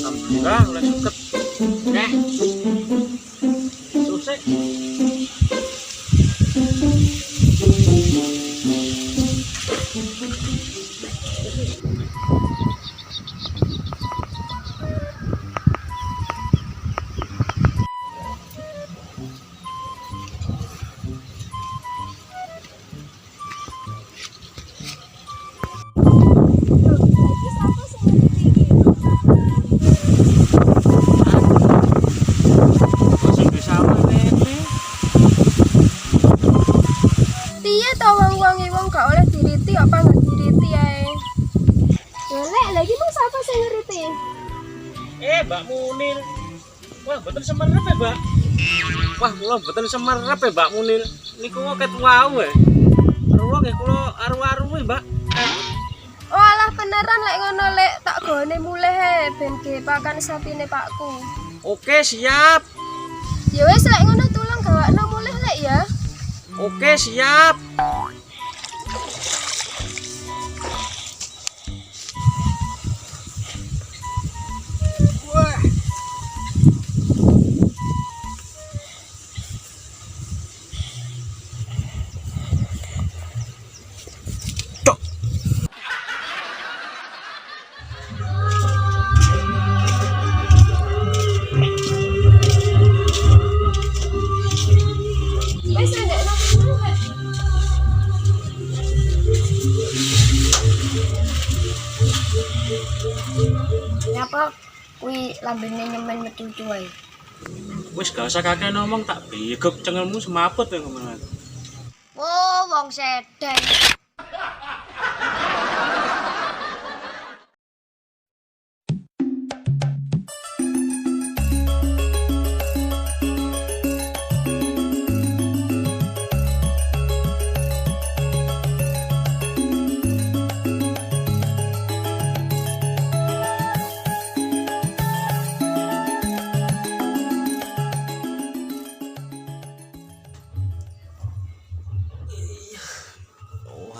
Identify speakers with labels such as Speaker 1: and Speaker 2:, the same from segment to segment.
Speaker 1: Alhamdulillah udah suket. Selesai.
Speaker 2: Piye to wong-wonge wong gak oleh diriti apa nggak diriti ae. Ya lek lagi mau sapa sing ngeriti?
Speaker 1: Mbak Munil. Wah, betul semerep ya, Mbak. Wah, kula betul semerep ya, Mbak Munil. Niku kok ket wau ya. Ruwang ya kula aru-aru ya, Mbak.
Speaker 2: Oh alah beneran lek ngono lek tak gone mulih ae ben ge pakan sapine Pakku.
Speaker 1: Oke, siap.
Speaker 2: Ya wis lek ngono tulung gawakno mulih lek ya.
Speaker 1: Oke, siap. Wah. Cok.
Speaker 2: Wis ndekno mulih lek. Nyapa kuwi lambene nyemen metu cuy.
Speaker 1: Wis gak usah kakek ngomong, tak bigok cengelmu semaput ya ngomong.
Speaker 2: Oh wong sedeng.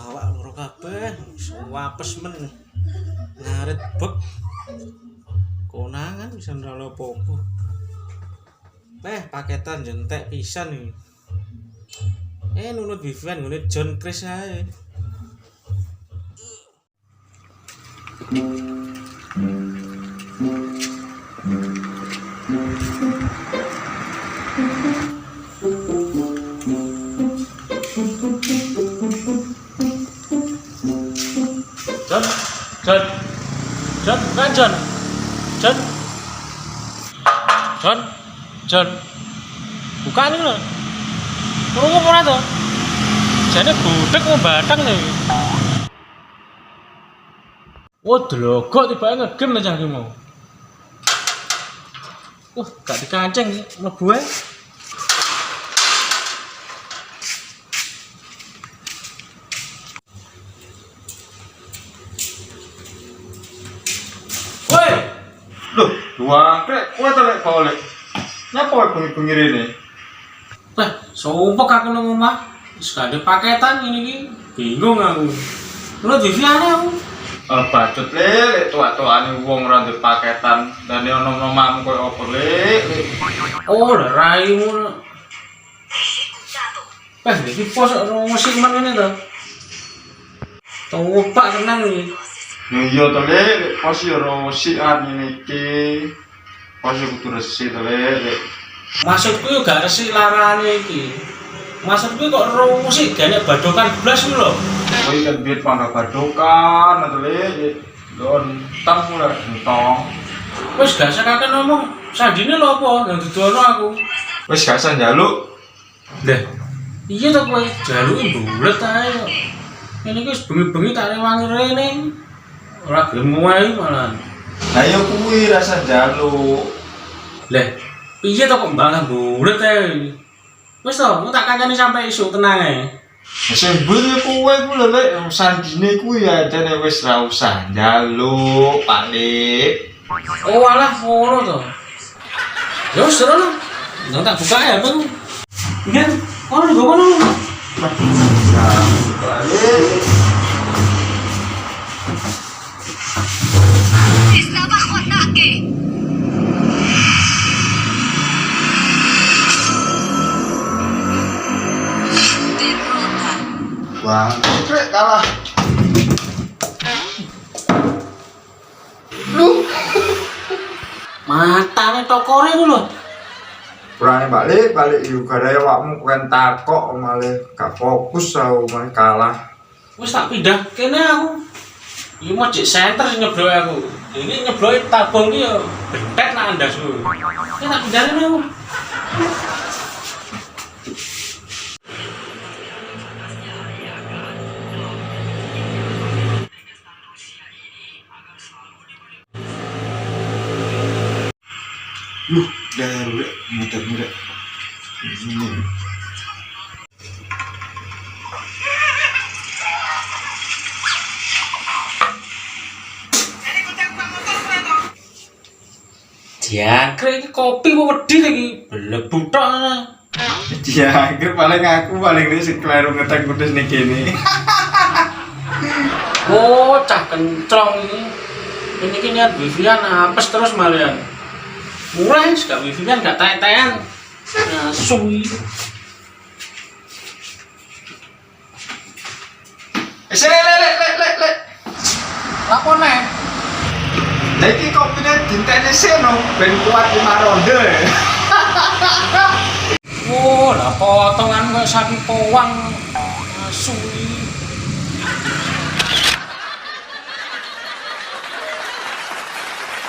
Speaker 1: Awak loro kabeh, wapes men. Ngarit bek. Konangan bisa nralo apa-apa. Paketan jentek pisan iki. Nunut Vivian ngene John Chris ae. John, buka ini lho. Krungu apa ora to? Jane budhek mau batang lho. Wah, delogok tibake ngegem ta cah iki mau. Gak dikancing mlebu ae. Woi,
Speaker 3: Loh, dua krek, kowe to lek golek. Nyapa kowe bengi-bengi rene?
Speaker 1: sumpek aku nang omah. Wis gak ada paketan ngene iki. Bingung aku. Lu Viviane aku.
Speaker 3: Bacot lek tuwak-tuwakane wong ora ndek paketan. Dane ono omamu koyo opo lek.
Speaker 1: Oh, raimu. Iki pos musik men ngene to. Topak tenan iki.
Speaker 3: Iya to lek, pos yo ora musik ngene iki. Pos yo kudu resik to lek.
Speaker 1: Maksudku yo gak resik larane iki. Maksudku kok ro musik gane badokan blas ku lho.
Speaker 3: Kowe kan biar pangga badokan to lek. Don tang ora entong.
Speaker 1: Wis gak sakake ngomong, sandine lho apa yang dudono aku.
Speaker 3: Wis gak usah njaluk.
Speaker 1: Lah, iya to kowe jaluki bulet ae kok. Ngene iki wis bengi-bengi tak rewangi rene. Ora gelem wae malah.
Speaker 3: Lah yo kuwi rasa njaluk.
Speaker 1: Lah, Piye to kok mbak bulet ae. Wis to, engko tak kancani sampe esuk tenang ae.
Speaker 3: Sing mburi kowe ku lho Lek, sandine kuwi ya jane wis ra usah njaluk, Pak Lek.
Speaker 1: Oh alah ngono to. Ya wis serono. Nang tak buka ya aku. Ngen, kono lho kono.
Speaker 3: Nah, Pak Lek.
Speaker 4: Está bajo ataque. Derrota.
Speaker 3: Wah, Krek kalah.
Speaker 1: Matane tokore ku lho.
Speaker 3: Kurane balik yuk gara awakmu kan takok malah gak fokus aku malah kalah.
Speaker 1: Wis tak pindah kene aku. Iki mau cek center sing nyeblok aku. Iki nyebloki tabung iki yo betet nak ndasku. Iki tak pindah kene aku.
Speaker 3: Udah mudah. Ini.
Speaker 1: Jangkrik iki kopi kok wedi iki. Blebu tok.
Speaker 3: Ya, akhir paling aku paling ini sing kleru ngetek pedes nih kene.
Speaker 1: Oh, cah kencrong ini. Ini ki niat wifi-an apes terus malian. Mulai gak wifi-an gak taek-taekan. Nah, suwi.
Speaker 3: Lek.
Speaker 1: Lapo nek?
Speaker 3: Lah iki kopine dintene seno ben kuat 5 ronde.
Speaker 1: Oh, lah potongan kok sapi powang. Suwi.